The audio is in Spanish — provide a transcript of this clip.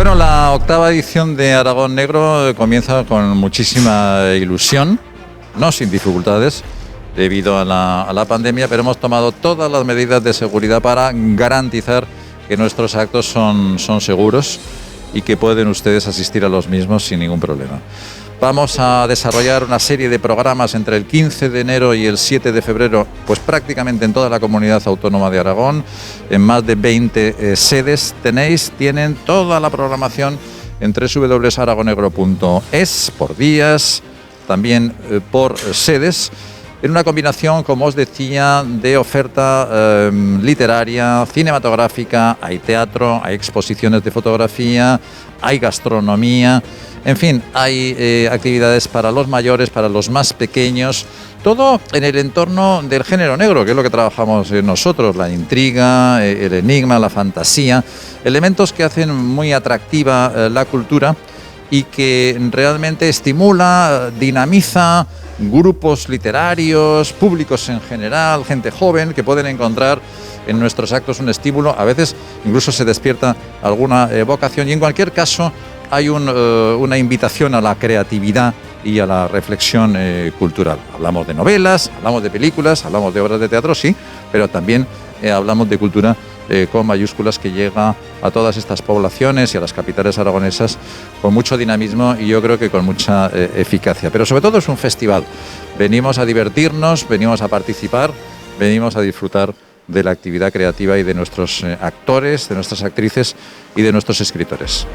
Bueno, la octava edición de Aragón Negro comienza con muchísima ilusión, no sin dificultades, debido a la pandemia, pero hemos tomado todas las medidas de seguridad para garantizar que nuestros actos son seguros y que pueden ustedes asistir a los mismos sin ningún problema. Vamos a desarrollar una serie de programas entre el 15 de enero y el 7 de febrero, pues prácticamente en toda la comunidad autónoma de Aragón, en más de 20 sedes. Tienen toda la programación en www.aragonegro.es, por días, también por sedes, en una combinación, como os decía, de oferta literaria, cinematográfica, hay teatro, hay exposiciones de fotografía, hay gastronomía. En fin, hay actividades para los mayores, para los más pequeños, todo en el entorno del género negro, que es lo que trabajamos nosotros, la intriga, el enigma, la fantasía, elementos que hacen muy atractiva la cultura y que realmente estimula, dinamiza grupos literarios, públicos en general, gente joven, que pueden encontrar en nuestros actos un estímulo. A veces incluso se despierta alguna vocación y en cualquier caso hay una invitación a la creatividad y a la reflexión cultural. Hablamos de novelas, hablamos de películas, hablamos de obras de teatro, sí, pero también hablamos de cultura con mayúsculas, que llega a todas estas poblaciones y a las capitales aragonesas con mucho dinamismo y yo creo que con mucha eficacia. Pero sobre todo es un festival. Venimos a divertirnos, venimos a participar, venimos a disfrutar de la actividad creativa y de nuestros actores, de nuestras actrices y de nuestros escritores.